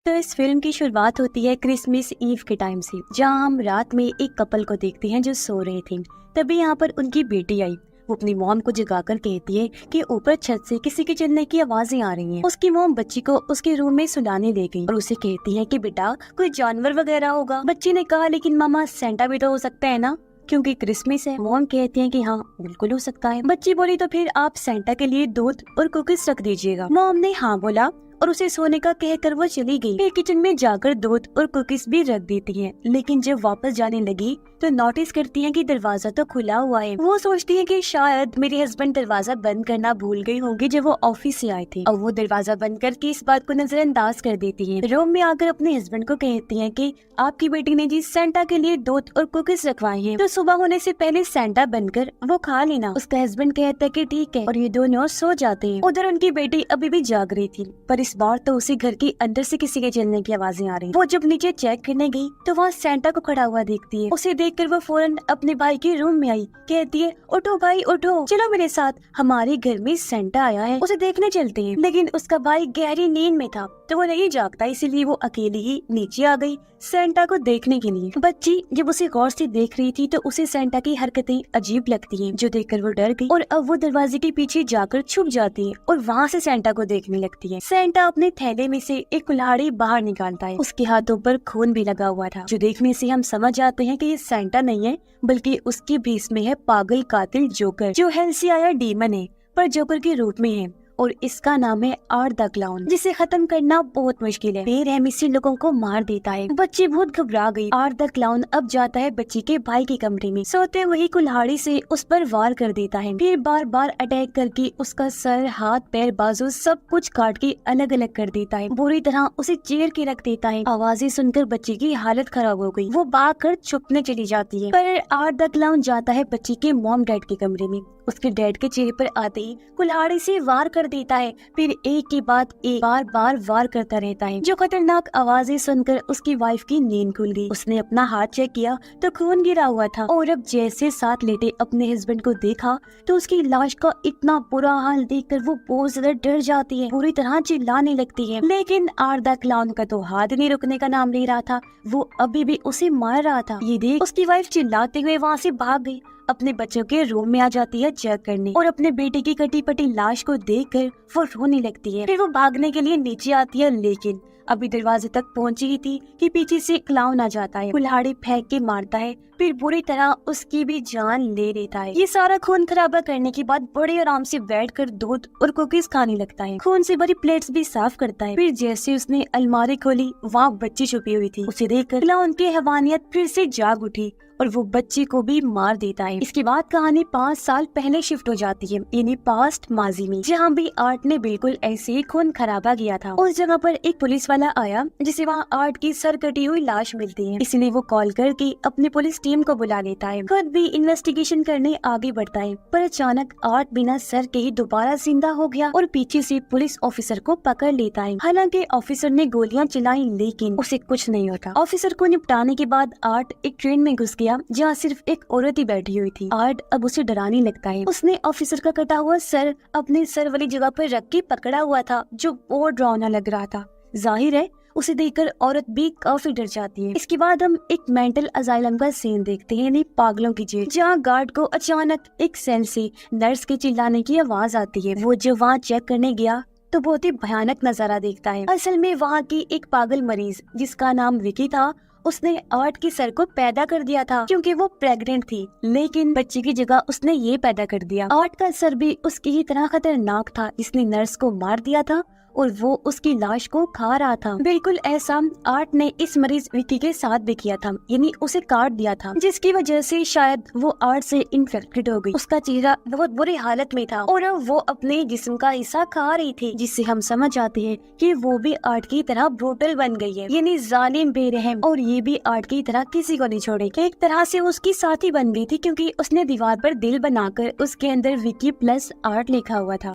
तो इस फिल्म की शुरुआत होती है क्रिसमस ईव के टाइम से, जहां हम रात में एक कपल को देखते हैं जो सो रहे थे। तभी यहाँ पर उनकी बेटी आई। वो अपनी मॉम को जगाकर कहती है कि ऊपर छत से किसी के चलने की आवाजें आ रही हैं। उसकी मॉम बच्ची को उसके रूम में सुलाने ले गई और उसे कहती है कि बेटा कोई जानवर वगैरह होगा। बच्ची ने कहा लेकिन मामा सेंटा भी तो हो सकता है ना, क्योंकि क्रिसमस है। मॉम कहती है कि हाँ बिल्कुल हो सकता है। बच्ची बोली तो फिर आप सेंटा के लिए दूध और कुकीज रख दीजिएगा। मॉम ने हाँ बोला और उसे सोने का कहकर वो चली गई। फिर किचन में जाकर दूध और कुकीज भी रख देती है, लेकिन जब वापस जाने लगी तो नोटिस करती है कि दरवाजा तो खुला हुआ है। वो सोचती है कि शायद मेरे हस्बैंड दरवाजा बंद करना भूल गई होंगी जब वो ऑफिस से आए थे। अब वो दरवाजा बंद करके इस बात को नजरअंदाज कर देती है। रूम में आकर अपने हस्बैंड को कहती है कि आपकी बेटी ने जी सेंटा के लिए दूध और कुकीज रखवाए हैं, तो सुबह होने से पहले सेंटा बनकर वो खा लेना। उसका हस्बैंड कहता है कि ठीक है, और ये दोनों सो जाते हैं। उधर उनकी बेटी अभी भी जाग रही थी, पर इस बार तो उसी घर के अंदर से किसी के चलने की आवाजें आ रही। वो जब नीचे चेक करने गई तो वहाँ सेंटा को खड़ा हुआ देखती है। उसे देखकर वो फौरन अपने भाई के रूम में आई, कहती है उठो भाई उठो, चलो मेरे साथ, हमारे घर में सेंटा आया है, उसे देखने चलते हैं। लेकिन उसका भाई गहरी नींद में था तो वो नहीं जागता, इसीलिए वो अकेली ही नीचे आ गई सेंटा को देखने के लिए। बच्ची जब उसे गौर से देख रही थी तो उसे सेंटा की हरकतें अजीब लगती हैं, जो देखकर वो डर गई और अब वो दरवाजे के पीछे जाकर छुप जाती है और वहाँ से सेंटा को देखने लगती है। सेंटा अपने थैले में से एक कुल्हाड़ी बाहर निकालता है। उसके हाथों पर खून भी लगा हुआ था, जो देखने से हम समझ जाते हैं कि ये सेंटा नहीं है, बल्कि उसकी भेष में है पागल कातिल जोकर, जो हेल से आया डीमन है पर जोकर के रूप में है, और इसका नाम है आर्ट द क्लाउन, जिसे खत्म करना बहुत मुश्किल है। बेरहमी से लोगों को मार देता है। बच्ची बहुत घबरा गई। आर्ट द क्लाउन अब जाता है बच्ची के भाई के कमरे में, सोते वही कुल्हाड़ी से उस पर वार कर देता है। फिर बार बार अटैक करके उसका सर, हाथ, पैर, बाजू सब कुछ काट के अलग अलग कर देता है। बुरी तरह उसे चीर के रख देता है। आवाजें सुनकर बच्ची की हालत खराब हो गई। वो भाग कर छुपने चली जाती है, पर आर्ट द क्लाउन जाता है बच्ची के मॉम डैड के कमरे में। उसके डैड के चेहरे पर आते ही कुल्हाड़ी से वार कर देता है। फिर एक के बाद एक बार बार वार करता रहता है। जो खतरनाक आवाजें सुनकर उसकी वाइफ की नींद खुल गई। उसने अपना हाथ चेक किया तो खून गिरा हुआ था, और अब जैसे साथ लेटे अपने हस्बैंड को देखा तो उसकी लाश का इतना बुरा हाल देखकर वो बहुत ज्यादा डर जाती है, पूरी तरह चिल्लाने लगती है। लेकिन आर्ट द क्लाउन का तो हाथ नहीं रुकने का नाम ले रहा था, वो अभी भी उसे मार रहा था। ये देख उसकी वाइफ चिल्लाते हुए वहाँ से भाग गई। अपने बच्चों के रूम में आ जाती है चेक करने, और अपने बेटे की कटी पटी लाश को देखकर वो रोने लगती है। फिर वो भागने के लिए नीचे आती है, लेकिन अभी दरवाजे तक पहुंची ही थी कि पीछे से क्लाउन आ जाता है, कुल्हाड़ी फेंक के मारता है, फिर बुरी तरह उसकी भी जान ले लेता है। ये सारा खून खराबा करने के बाद बड़े आराम से बैठकर दूध और कुकीज खाने लगता है। खून से भरी प्लेट्स भी साफ करता है। फिर जैसे उसने अलमारी खोली, वहाँ बच्ची छुपी हुई थी। उसे देखकर क्लाउन की हैवानियत फिर से जाग उठी और वो बच्ची को भी मार देता है। इसके बाद कहानी 5 साल पहले शिफ्ट हो जाती है, यानी पास्ट माजी में, जहाँ भी आर्ट ने बिल्कुल ऐसे ही खून खराबा किया था। उस जगह पर एक पुलिस वाला आया, जिसे वहाँ आर्ट की सर कटी हुई लाश मिलती है। इसलिए वो कॉल करके अपनी पुलिस टीम को बुला लेता है, खुद भी इन्वेस्टिगेशन करने आगे बढ़ता है। पर अचानक आर्ट बिना सर के ही दोबारा जिंदा हो गया और पीछे से पुलिस ऑफिसर को पकड़ लेता है। हालांकि ऑफिसर ने गोलियां चलाई, लेकिन उसे कुछ नहीं होता। ऑफिसर को निपटाने के बाद आर्ट एक ट्रेन में घुस गया, जहाँ सिर्फ एक औरत ही बैठी हुई थी। आर्ट अब उसे डराने लगता है। उसने ऑफिसर का कटा हुआ सर अपने सर वाली जगह पर रख के पकड़ा हुआ था, जो बहुत डरावना लग रहा था। जाहिर है उसे देखकर औरत भी काफी डर जाती है। इसके बाद हम एक मेंटल अजाइलम का सीन देखते हैं, यानी पागलों की जेल, जहाँ गार्ड को अचानक एक सेल से नर्स के चिल्लाने की आवाज आती है। वो जब वहाँ चेक करने गया तो बहुत ही भयानक नजारा देखता है। असल में वहाँ की एक पागल मरीज, जिसका नाम विकी था, उसने आर्ट की सर को पैदा कर दिया था क्योंकि वो प्रेग्नेंट थी, लेकिन बच्चे की जगह उसने ये पैदा कर दिया। आर्ट का सर भी उसकी ही तरह खतरनाक था, जिसने नर्स को मार दिया था और वो उसकी लाश को खा रहा था। बिल्कुल ऐसा आर्ट ने इस मरीज विकी के साथ भी किया था, यानी उसे काट दिया था, जिसकी वजह से शायद वो आर्ट से इन्फेक्टेड हो गई। उसका चेहरा बहुत बुरी हालत में था और अब वो अपने जिस्म का हिस्सा खा रही थी, जिससे हम समझ जाते हैं कि वो भी आर्ट की तरह ब्रूटल बन गई है, यानी जालिम, बेरहम, और ये भी आर्ट की तरह किसी को नहीं छोड़ेगी। एक तरह से उसकी साथी बन गई थी, क्योंकि उसने दीवार पर दिल बनाकर उसके अंदर विकी प्लस आर्ट लिखा हुआ था।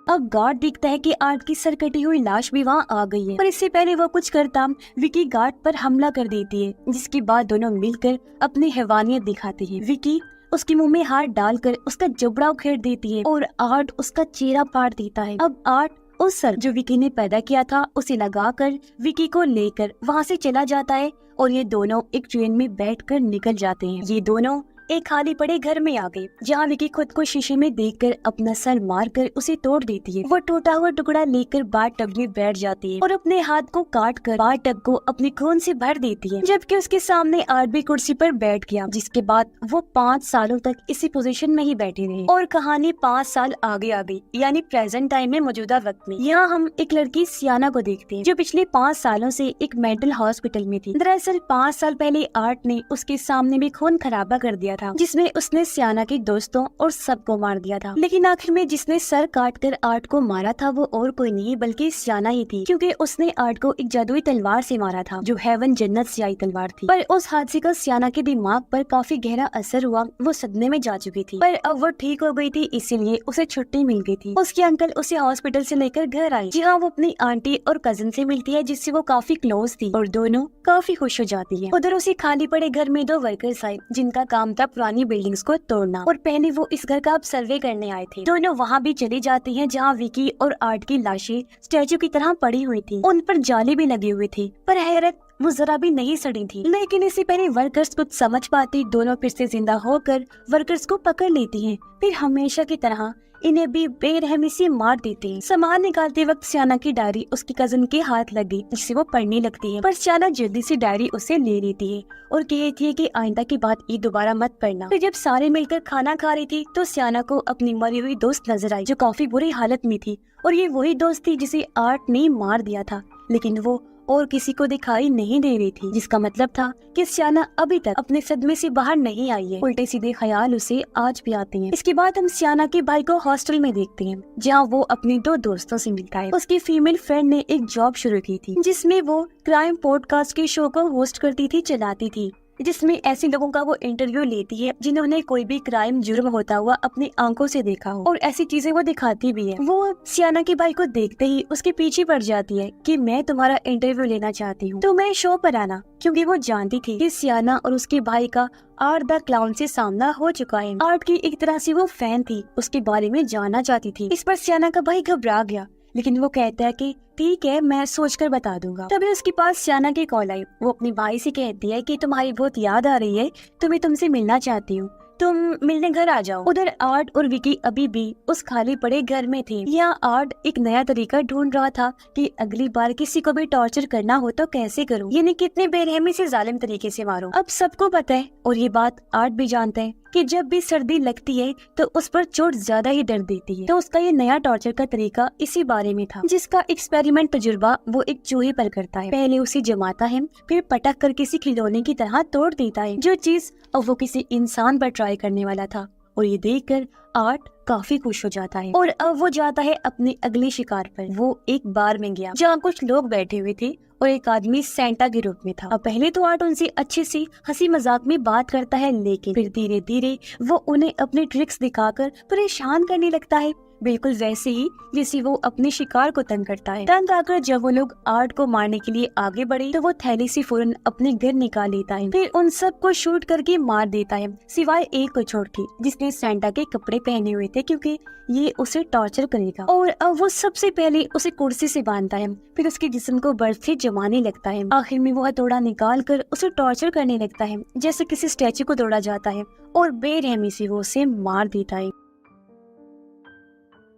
अब गार्ड दिखता है कि आर्ट की सर कटी हुई लाश भी वहाँ आ गई है, पर इससे पहले वो कुछ करता विकी गार्ड पर हमला कर देती है, जिसके बाद दोनों मिलकर अपनी हैवानियत दिखाते हैं। विकी उसके मुंह में हाथ डालकर उसका जबड़ा उखेड़ देती है और आर्ट उसका चेहरा फाड़ देता है। अब आर्ट उस सर जो विकी ने पैदा किया था उसे लगाकर विकी को लेकर वहाँ से चला जाता है और ये दोनों एक ट्रेन में बैठकर निकल जाते हैं। ये दोनों एक खाली पड़े घर में आ गए जहाँ विकी खुद को शीशे में देखकर अपना सर मारकर उसे तोड़ देती है। वो टूटा हुआ टुकड़ा लेकर बाथ-टब में बैठ जाती है और अपने हाथ को काट कर बाथ-टब को अपने खून से भर देती है, जबकि उसके सामने आर्ट भी कुर्सी पर बैठ गया, जिसके बाद वो 5 सालों तक इसी पोजीशन में ही बैठे रहे। और कहानी 5 साल आगे आ गई, यानी प्रेजेंट टाइम में मौजूदा वक्त में। यहाँ हम एक लड़की सियाना को देखते हैं जो पिछले 5 सालों से एक मेंटल हॉस्पिटल में थी। दरअसल 5 साल पहले आर्ट ने उसके सामने भी खून खराबा कर दिया था, जिसमें उसने सियाना के दोस्तों और सबको मार दिया था। लेकिन आखिर में जिसने सर काटकर आर्ट को मारा था वो और कोई नहीं बल्कि सियाना ही थी, क्योंकि उसने आर्ट को एक जादुई तलवार से मारा था जो हेवन जन्नत से आई तलवार थी। पर उस हादसे का सियाना के दिमाग पर काफी गहरा असर हुआ, वो सदमे में जा चुकी थी। पर अब वो ठीक हो गई थी, इसीलिए उसे छुट्टी मिल गई थी। उसके अंकल उसे हॉस्पिटल से लेकर घर आए, जहाँ वो अपनी आंटी और कजिन से मिलती है जिससे वो काफी क्लोज थी और दोनों काफी खुश हो जाती है। उधर उसे खाली पड़े घर में 2 वर्कर्स आए जिनका काम था पुरानी बिल्डिंग्स को तोड़ना, और पहले वो इस घर का अब सर्वे करने आए थे। दोनों वहाँ भी चली जाती हैं जहाँ विकी और आर्ट की लाशें स्टैचू की तरह पड़ी हुई थी। उन पर जाले भी लगे हुए थे, पर हैरत वो जरा भी नहीं सड़ी थी। लेकिन इससे पहले वर्कर्स कुछ समझ पाती, दोनों फिर से जिंदा होकर वर्कर्स को पकड़ लेती हैं। फिर हमेशा की तरह इन्हें भी बेरहमी से मार देते हैं। सामान निकालते वक्त सियाना की डायरी उसकी कजिन के हाथ लगी, जिससे वो पढ़ने लगती है। पर सियाना जल्दी से डायरी उसे ले लेती है और कहती है कि आइंदा की बात ये दोबारा मत पढ़ना। फिर जब सारे मिलकर खाना खा रही थी तो सियाना को अपनी मरी हुई दोस्त नजर आई जो काफी बुरी हालत में थी, और ये वही दोस्त थी जिसे आर्ट ने मार दिया था, लेकिन वो और किसी को दिखाई नहीं दे रही थी, जिसका मतलब था कि सियाना अभी तक अपने सदमे से बाहर नहीं आई है। उल्टे सीधे ख्याल उसे आज भी आते हैं। इसके बाद हम सियाना के भाई को हॉस्टल में देखते हैं जहाँ वो अपने 2 दोस्तों से मिलता है। उसकी फीमेल फ्रेंड ने एक जॉब शुरू की थी जिसमें वो क्राइम पॉडकास्ट के शो को होस्ट करती थी, चलाती थी, जिसमें ऐसे लोगों का वो इंटरव्यू लेती है जिन्होंने कोई भी क्राइम जुर्म होता हुआ अपनी आंखों से देखा हो, और ऐसी चीजें वो दिखाती भी है। वो सियाना के भाई को देखते ही उसके पीछे पड़ जाती है कि मैं तुम्हारा इंटरव्यू लेना चाहती हूँ, तो मैं शो पर आना, क्योंकि वो जानती थी कि सियाना और उसके भाई का आर्ट द क्लाउन से सामना हो चुका है। आर्ट की एक तरह से वो फैन थी, उसके बारे में जानना चाहती थी। इस पर सियाना का भाई घबरा गया, लेकिन वो कहता है कि ठीक है, मैं सोचकर बता दूंगा। तभी उसके पास सियाना की कॉल आई। वो अपने भाई से कहती है कि तुम्हारी बहुत याद आ रही है, तो मैं तुमसे मिलना चाहती हूँ, तुम मिलने घर आ जाओ। उधर आर्ट और विकी अभी भी उस खाली पड़े घर में थे। यहाँ आर्ट एक नया तरीका ढूंढ रहा था कि अगली बार किसी को भी टॉर्चर करना हो तो कैसे करूँ, यानी कितने बेरहमी से जालिम तरीके से मारूं। अब सबको पता है और ये बात आर्ट भी जानते हैं कि जब भी सर्दी लगती है तो उस पर चोट ज्यादा ही दर्द देती है, तो उसका ये नया टॉर्चर का तरीका इसी बारे में था, जिसका एक्सपेरिमेंट तजुर्बा वो एक चूहे पर करता है। पहले उसे जमाता है, फिर पटक कर किसी खिलौने की तरह तोड़ देता है, जो चीज अब वो किसी इंसान पर ट्राई करने वाला था। और ये देखकर आर्ट काफी खुश हो जाता है और अब वो जाता है अपने अगले शिकार पर। वो एक बार में गया जहाँ कुछ लोग बैठे हुए थे और एक आदमी सेंटा के रूप में था। अब पहले तो आर्ट उनसे अच्छे से हंसी मजाक में बात करता है, लेकिन फिर धीरे धीरे वो उन्हें अपने ट्रिक्स दिखाकर परेशान करने लगता है, बिल्कुल वैसे ही जैसे वो अपने शिकार को तंग करता है। तंग आकर जब वो लोग आर्ट को मारने के लिए आगे बढ़े तो वो थैली से फौरन अपने घर निकाल लेता है, फिर उन सब को शूट करके मार देता है, सिवाय एक को छोड़ के जिसने सेंटा के कपड़े पहने हुए थे, क्योंकि ये उसे टॉर्चर करेगा। और अब वो सबसे पहले उसे कुर्सी से बांधता है, फिर उसके जिस्म को बर्फ से जमाने लगता है। आखिर में वो हथौड़ा निकाल कर उसे टॉर्चर करने लगता है जैसे किसी स्टैचू को तोड़ा जाता है, और बेरहमी से वो उसे मार देता है।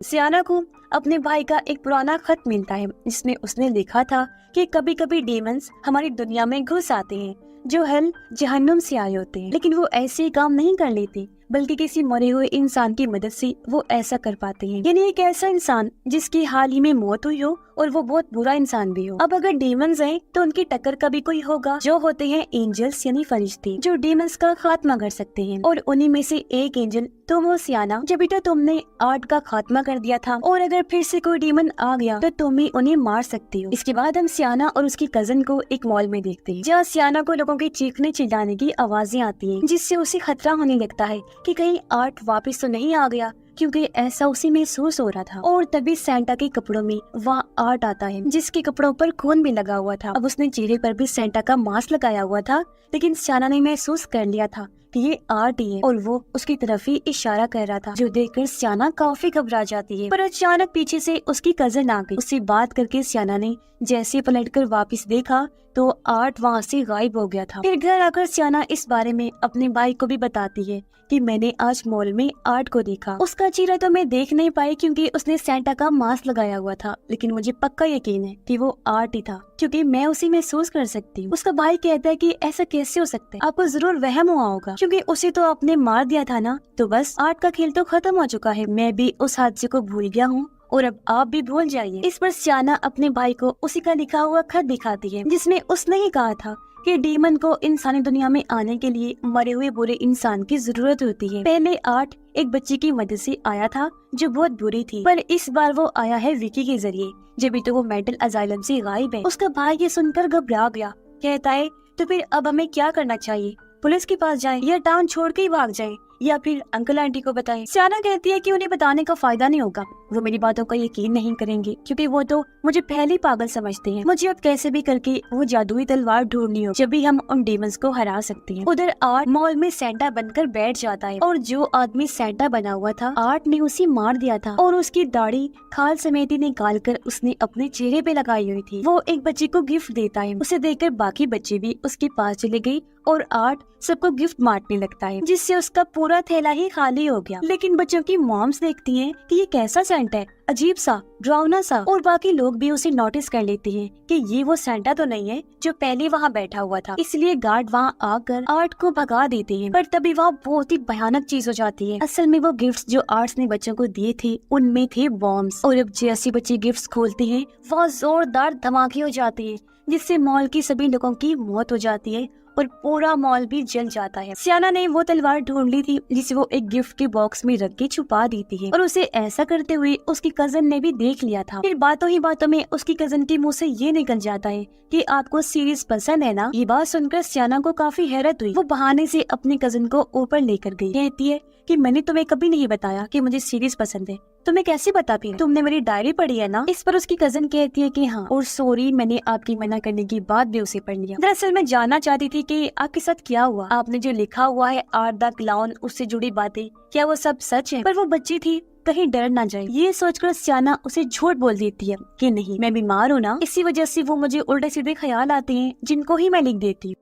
सियाना को अपने भाई का एक पुराना खत मिलता है जिसमें उसने लिखा था कि कभी कभी डेमंस हमारी दुनिया में घुस आते हैं जो हेल जहन्नुम से आए होते हैं, लेकिन वो ऐसे ही काम नहीं कर लेते, बल्कि किसी मरे हुए इंसान की मदद से वो ऐसा कर पाते हैं, यानी एक ऐसा इंसान जिसकी हाल ही में मौत हुई हो और वो बहुत बुरा इंसान भी हो। अब अगर डेमंस हैं तो उनकी टक्कर का भी कोई होगा, जो होते हैं एंजल्स यानी फरिश्ते, जो डेमंस का खात्मा कर सकते हैं। और उन्हीं में से एक एंजल तुम हो सियाना, जब तो तुमने आर्ट का खात्मा कर दिया था, और अगर फिर से कोई डेमन आ गया तो तुम ही उन्हें मार सकती हो। इसके बाद हम सियाना और उसकी कजन को एक मॉल में देखते हैं, जहाँ सियाना को लोगों के चीखने चिल्लाने की आवाजें आती हैं, जिससे उसे खतरा होने लगता है कि कहीं आर्ट वापस तो नहीं आ गया, क्योंकि ऐसा उसे महसूस हो रहा था। और तभी सेंटा के कपड़ों में वहाँ आर्ट आता है, जिसके कपड़ों पर खून भी लगा हुआ था। अब उसने चेहरे पर भी सेंटा का मास्क लगाया हुआ था, लेकिन सियाना ने महसूस कर लिया था कि ये आर्ट ही है और वो उसकी तरफ ही इशारा कर रहा था, जो देखकर सियाना काफी घबरा जाती है। पर अचानक पीछे से उसकी कजन आ गई। उससे बात करके सियाना ने जैसे पलटकर वापस देखा तो आर्ट वहाँ से गायब हो गया था। फिर घर आकर सियाना इस बारे में अपने भाई को भी बताती है कि मैंने आज मॉल में आर्ट को देखा। उसका चेहरा तो मैं देख नहीं पाई क्योंकि उसने सेंटा का मास्क लगाया हुआ था, लेकिन मुझे पक्का यकीन है कि वो आर्ट ही था, क्योंकि मैं उसे महसूस कर सकती हूँ। उसका भाई कहता है कि ऐसा कैसे हो सकता है, आपको जरूर वहम हुआ होगा, क्योंकि उसे तो आपने मार दिया था ना, तो बस आर्ट का खेल तो खत्म हो चुका है। मैं भी उस हादसे को भूल गया हूँ और अब आप भी भूल जाइए। इस पर सियाना अपने भाई को उसी का लिखा हुआ खत दिखाती है, जिसमें उसने ही कहा था कि डीमन को इंसानी दुनिया में आने के लिए मरे हुए बुरे इंसान की जरूरत होती है। पहले आर्ट एक बच्ची की मदद से आया था जो बहुत बुरी थी, पर इस बार वो आया है विकी के जरिए, जब भी तो वो मेंटल अजाइलम से गायब है। उसका भाई ये सुनकर घबरा गया, कहता है तो फिर अब हमें क्या करना चाहिए, पुलिस के पास जाएं या टाउन छोड़ के ही भाग जाएं या फिर अंकल आंटी को बताएं। सियाना कहती है कि उन्हें बताने का फायदा नहीं होगा, वो मेरी बातों का यकीन नहीं करेंगे क्योंकि वो तो मुझे पहले पागल समझते हैं। मुझे अब कैसे भी करके वो जादुई तलवार ढूंढनी हो, जब भी हम उन डीमंस को हरा सकते हैं। उधर आर्ट मॉल में सेंटा बनकर बैठ जाता है और जो आदमी सेंटा बना हुआ था आर्ट ने उसे मार दिया था और उसकी दाढ़ी खाल समेत ही निकाल कर उसने अपने चेहरे पे लगाई हुई थी। वो एक बच्चे को गिफ्ट देता है, उसे देखकर बाकी बच्चे भी उसके पास चले गए और आर्ट सबको गिफ्ट बांटने लगता है, जिससे उसका पूरा थैला ही खाली हो गया। लेकिन बच्चों की मॉम्स देखती हैं कि ये कैसा सेंटा है, अजीब सा, डरावना सा, और बाकी लोग भी उसे नोटिस कर लेते हैं कि ये वो सेंटा तो नहीं है जो पहले वहाँ बैठा हुआ था। इसलिए गार्ड वहाँ आकर आर्ट को भगा देते हैं। पर तभी वहाँ बहुत ही भयानक चीज हो जाती है। असल में वो गिफ्ट्स जो आर्ट्स ने बच्चों को दिए थे उनमें थे बॉम्ब्स, और अब जैसे बच्चे गिफ्ट्स खोलते हैं वहाँ जोरदार धमाके हो जाते हैं, जिससे मॉल की सभी लोगों की मौत हो जाती है और पूरा मॉल भी जल जाता है। सियाना ने वो तलवार ढूंढ ली थी जिसे वो एक गिफ्ट के बॉक्स में रख के छुपा देती है, और उसे ऐसा करते हुए उसकी कजन ने भी देख लिया था। फिर बातों ही बातों में उसकी कजन के मुंह से ये निकल जाता है कि आपको सीरीज पसंद है ना। ये बात सुनकर सियाना को काफी हैरत हुई। वो बहाने से अपनी कजन को ऊपर लेकर गई, कहती है कि मैंने तुम्हें कभी नहीं बताया कि मुझे सीरीज पसंद है, तुम्हें कैसे पता, फिर तुमने मेरी डायरी पढ़ी है ना। इस पर उसकी कजन कहती है कि हाँ, और सॉरी मैंने आपकी मना करने के बाद भी उसे पढ़ लिया। दरअसल मैं जानना चाहती थी कि आपके साथ क्या हुआ, आपने जो लिखा हुआ है आर्ट द क्लाउन, उससे जुड़ी बातें, क्या वो सब सच है। पर वो बच्ची थी, कहीं डर ना जाए। ये सोचकर सियाना उसे झूठ बोल देती है कि नहीं, मैं बीमार हूँ ना, इसी वजह से वो मुझे उल्टे सीधे ख्याल आते हैं जिनको ही मैं लिख देती हूँ।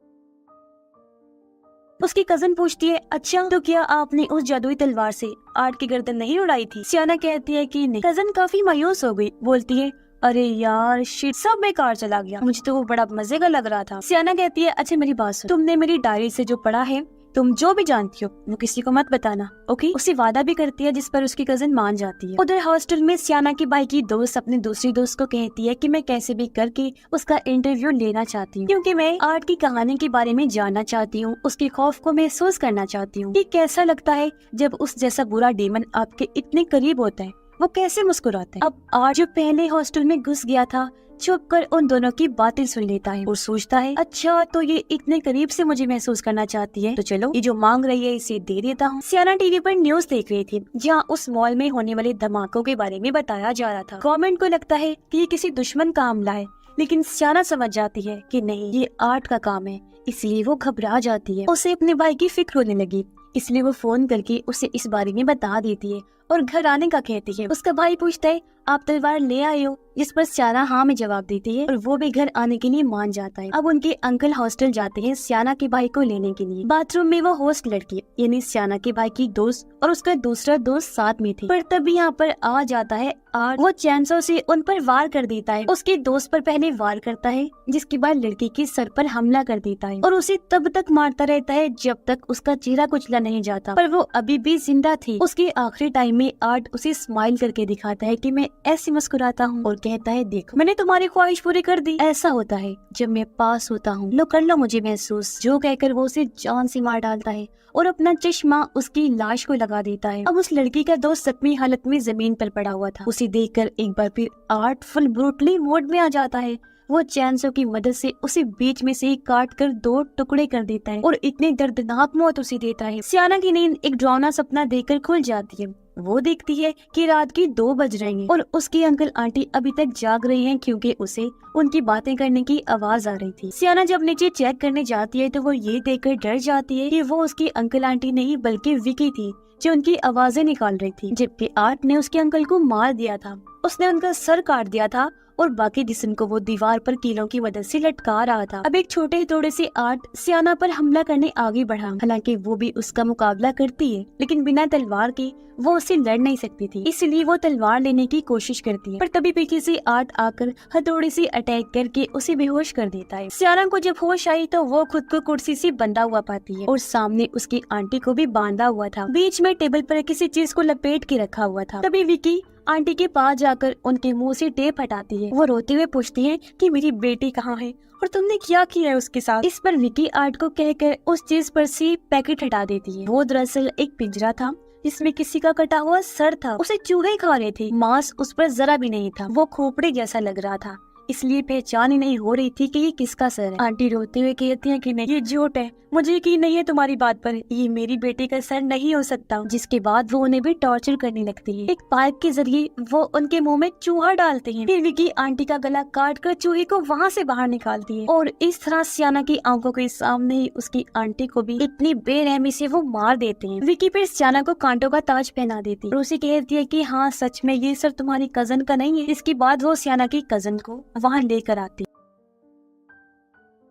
उसकी कजन पूछती है अच्छा तो क्या आपने उस जादुई तलवार से आर्ट की गर्दन नहीं उड़ाई थी। सियाना कहती है कि नहीं। कजन काफी मायूस हो गई, बोलती है अरे यार शिट, सब बेकार चला गया, मुझे तो वो बड़ा मजे का लग रहा था। सियाना कहती है अच्छा मेरी बात सुन, तुमने मेरी डायरी से जो पढ़ा है, तुम जो भी जानती हो वो किसी को मत बताना, ओके। उसे वादा भी करती है जिस पर उसकी कजन मान जाती है। उधर हॉस्टल में सियाना की भाई की दोस्त अपने दूसरी दोस्त को कहती है कि मैं कैसे भी करके उसका इंटरव्यू लेना चाहती हूँ, क्योंकि मैं आर्ट की कहानी के बारे में जानना चाहती हूँ, उसके खौफ को महसूस करना चाहती हूँ कि कैसा लगता है जब उस जैसा बुरा डीमन आपके इतने करीब होता है, वो कैसे मुस्कुराता है। अब आर्ट जो पहले हॉस्टल में घुस गया था छुपकर उन दोनों की बातें सुन लेता है और सोचता है अच्छा तो ये इतने करीब से मुझे महसूस करना चाहती है, तो चलो ये जो मांग रही है इसे दे देता हूँ। सियाना टीवी पर न्यूज देख रही थी जहाँ उस मॉल में होने वाले धमाकों के बारे में बताया जा रहा था। गवर्नमेंट को लगता है कि ये किसी दुश्मन का हमला है, लेकिन सियाना समझ जाती है कि नहीं, ये आर्ट का काम है, इसलिए वो घबरा जाती है। उसे अपने भाई की फिक्र होने लगी, इसलिए वो फोन करके उसे इस बारे में बता देती है और घर आने का कहती है। उसका भाई पूछता है आप तलवार ले आए हो, जिस पर सियाना हाँ में जवाब देती है और वो भी घर आने के लिए मान जाता है। अब उनके अंकल हॉस्टल जाते हैं सियाना के भाई को लेने के लिए। बाथरूम में वो होस्ट लड़की यानी सियाना के भाई की दोस्त और उसका दूसरा दोस्त साथ में थे, पर तब यहाँ पर आ जाता है आर्ट। वो चैनसो से उन पर वार कर देता है, उसके दोस्त पर पहले वार करता है, जिसके बाद लड़की के सर पर हमला कर देता है और उसे तब तक मारता रहता है जब तक उसका चेहरा कुचला नहीं जाता, पर वो अभी भी जिंदा थी। उसके आखिरी टाइम में आर्ट उसे स्माइल करके दिखाता है कि मैं ऐसे मुस्कुराता हूँ और कहता है देखो मैंने तुम्हारी ख्वाहिश पूरी कर दी, ऐसा होता है जब मैं पास होता हूँ, लो कर लो मुझे महसूस। जो कहकर वो उसे जान से मार डालता है और अपना चश्मा उसकी लाश को लगा देता है। अब उस लड़की का दोस्त जख्मी हालत में जमीन पर पड़ा हुआ था, उसे देखकर एक बार फिर आर्ट फुल ब्रूटली मोड में आ जाता है। वो चैनसो की मदद से उसे बीच में से ही काट कर 2 टुकड़े कर देता है और इतनी दर्दनाक मौत उसे देता है। सियाना की नींद एक डरावना सपना देखकर खुल जाती है। वो देखती है कि रात की 2 बज रही हैं और उसके अंकल आंटी अभी तक जाग रहे हैं क्योंकि उसे उनकी बातें करने की आवाज आ रही थी। सियाना जब नीचे चेक करने जाती है तो वो ये देखकर डर जाती है कि वो उसकी अंकल आंटी नहीं बल्कि विकी थी जो उनकी आवाजें निकाल रही थी, जबकि आर्ट ने उसके अंकल को मार दिया था। उसने उनका सर काट दिया था और बाकी जिस्म को वो दीवार पर कीलों की मदद से लटका रहा था। अब एक छोटे थोड़े से आर्ट सियाना पर हमला करने आगे बढ़ा। हालांकि वो भी उसका मुकाबला करती है, लेकिन बिना तलवार के वो उससे लड़ नहीं सकती थी, इसलिए वो तलवार लेने की कोशिश करती है। पर तभी पीछे से आर्ट आकर हथौड़े से अटैक करके उसे बेहोश कर देता है। सियाना को जब होश आई तो वो खुद को कुर्सी से बंधा हुआ पाती है और सामने उसकी आंटी को भी बांधा हुआ था। बीच में टेबल पर किसी चीज को लपेट के रखा हुआ था। तभी विकी आंटी के पास जाकर उनके मुंह से टेप हटाती है। वो रोते हुए पूछती है कि मेरी बेटी कहाँ है और तुमने क्या किया है उसके साथ। इस पर विकी आर्ट को कहकर उस चीज पर से पैकेट हटा देती है। वो दरअसल एक पिंजरा था जिसमें किसी का कटा हुआ सर था। उसे चूहे खा रहे थे, मांस उस पर जरा भी नहीं था। वो खोपड़े जैसा लग रहा था, इसलिए पहचान ही नहीं हो रही थी कि ये किसका सर है। आंटी रोते हुए कहती है कि नहीं, ये झूठ है, मुझे यकीन नहीं है तुम्हारी बात पर, ये मेरी बेटी का सर नहीं हो सकता। जिसके बाद वो उन्हें भी टॉर्चर करने लगती है। एक पाइप के जरिए वो उनके मुंह में चूहा डालते हैं। फिर विकी आंटी का गला काट कर चूहे को वहाँ से बाहर निकालती है और इस तरह सियाना की आंखों के सामने ही उसकी आंटी को भी इतनी बेरहमी से वो मार देते हैं। विकी फिर सियाना को कांटों का ताज पहना देती है और उसे कहती है कि हाँ सच में ये सर तुम्हारी कजन का नहीं है। इसके बाद वो सियाना की कजन को वहाँ लेकर आती है।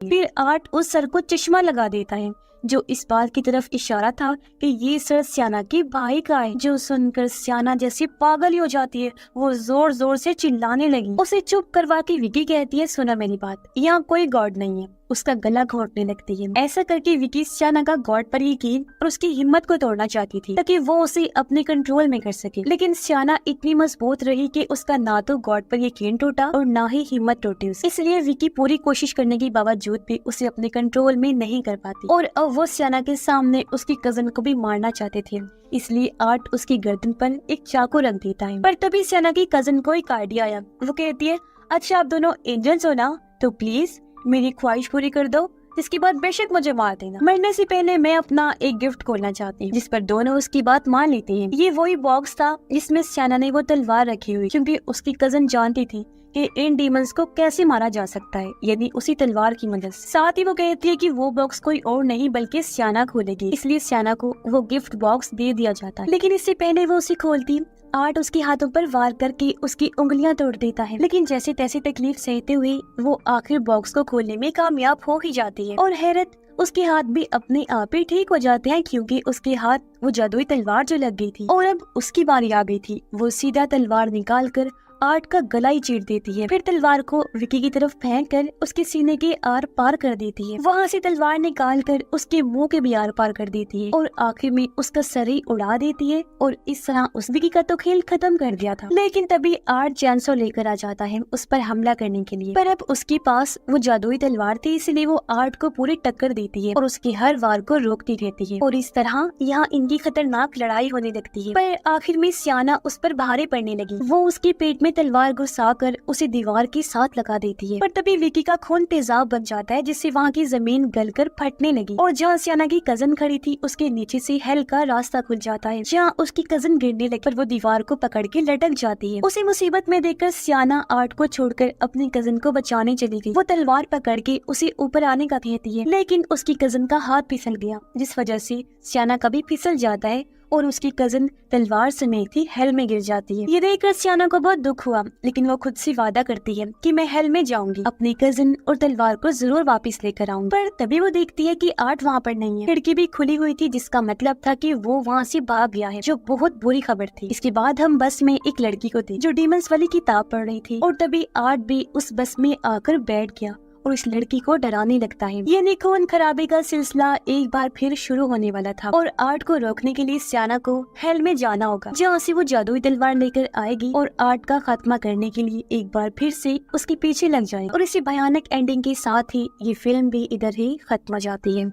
फिर आर्ट उस सर को चश्मा लगा देता है जो इस बात की तरफ इशारा था कि ये सर सियाना के भाई का है। जो सुनकर सियाना जैसी पागल ही हो जाती है। वो जोर जोर से चिल्लाने लगी। उसे चुप करवा के विकी कहती है सुना मेरी बात, यहाँ कोई गॉड नहीं है। उसका गला घोटने लगती है। ऐसा करके विकी सियाना का गॉड पर यकीन और उसकी हिम्मत को तोड़ना चाहती थी ताकि वो उसे अपने कंट्रोल में कर सके, लेकिन सियाना इतनी मजबूत रही कि उसका ना तो गॉड पर यकीन टूटा और ना ही हिम्मत टूटी। इसलिए विकी पूरी कोशिश करने के बावजूद भी उसे अपने कंट्रोल में नहीं कर पाती और अब वो सियाना के सामने उसकी कजन को भी मारना चाहते थे। इसलिए आर्ट उसकी गर्दन पर एक चाकू रख देता है। पर तभी सियाना की कजन को एक आइडिया आया। वो कहती है अच्छा आप दोनों एंजल्स हो ना, तो प्लीज मेरी ख्वाहिश पूरी कर दो, इसके बाद बेशक मुझे मार देना। मरने से पहले मैं अपना एक गिफ्ट खोलना चाहती हूँ। जिस पर दोनों उसकी बात मान लेती हैं। ये वही बॉक्स था जिसमें सियाना ने वो तलवार रखी हुई, क्योंकि उसकी कजन जानती थी कि इन डीमंस को कैसे मारा जा सकता है, यानी उसी तलवार की मदद से। साथ ही वो कहती है कि वो बॉक्स कोई और नहीं बल्कि सियाना खोलेगी, इसलिए सियाना को वो गिफ्ट बॉक्स दे दिया जाता है। लेकिन इससे पहले वो उसे खोलती, आर्ट उसके हाथों पर वार करके उसकी उंगलियां तोड़ देता है। लेकिन जैसे तैसे तकलीफ सहते हुए वो आखिर बॉक्स को खोलने में कामयाब हो ही जाती है और हैरत उसके हाथ भी अपने आप ही ठीक हो जाते हैं, क्योंकि उसके हाथ वो जादुई तलवार जो लग गई थी और अब उसकी बारी आ गई थी। वो सीधा तलवार निकाल कर आर्ट का गला ही चीर देती है। फिर तलवार को विकी की तरफ फेंक कर उसके सीने के आर पार कर देती है। वहाँ से तलवार निकाल कर उसके मुंह के भी आर पार कर देती है और आखिर में उसका सर ही उड़ा देती है और इस तरह उस विकी का तो खेल खत्म कर दिया था। लेकिन तभी आर्ट चैनसो लेकर आ जाता है उस पर हमला करने के लिए, पर अब उसके पास वो जादुई तलवार थी, इसलिए वो आर्ट को पूरी टक्कर देती है और उसकी हर वार को रोकती रहती है और इस तरह यहाँ इनकी खतरनाक लड़ाई होने लगती है। पर आखिर में सियाना उस पर भारे पड़ने लगी। वो उसके पेट में तलवार घुसाकर उसे दीवार के साथ लगा देती है। पर तभी विकी का खून तेजाब बन जाता है, जिससे वहाँ की जमीन गलकर फटने लगी और जहाँ सियाना की कजन खड़ी थी उसके नीचे से हेल का रास्ता खुल जाता है। जहाँ उसकी कजन गिरने लगी पर वो दीवार को पकड़ के लटक जाती है। उसे मुसीबत में देखकर सियाना आर्ट को छोड़कर अपनी कजन को बचाने चली गई। वो तलवार पकड़ के उसे ऊपर आने का कहती है, लेकिन उसकी कजन का हाथ फिसल गया, जिस वजह से सियाना कभी फिसल जाता है और उसकी कजन तलवार समेत ही हेल में गिर जाती है। ये देखकर सियाना को बहुत दुख हुआ, लेकिन वो खुद से वादा करती है कि मैं हेल में जाऊंगी, अपनी कजन और तलवार को जरूर वापस लेकर आऊंगी। पर तभी वो देखती है कि आर्ट वहाँ पर नहीं है। खिड़की भी खुली हुई थी, जिसका मतलब था कि वो वहाँ से भाग गया है, जो बहुत बुरी खबर थी। इसके बाद हम बस में एक लड़की को थे जो डीमंस वाली किताब पढ़ रही थी और तभी आर्ट भी उस बस में आकर बैठ गया और इस लड़की को डराने लगता है। ये खून खराबे का सिलसिला एक बार फिर शुरू होने वाला था और आर्ट को रोकने के लिए सियाना को हेल में जाना होगा, जहाँ से वो जादुई तलवार लेकर आएगी और आर्ट का खात्मा करने के लिए एक बार फिर से उसके पीछे लग जाए। और इसी भयानक एंडिंग के साथ ही ये फिल्म भी इधर ही खत्म हो जाती है।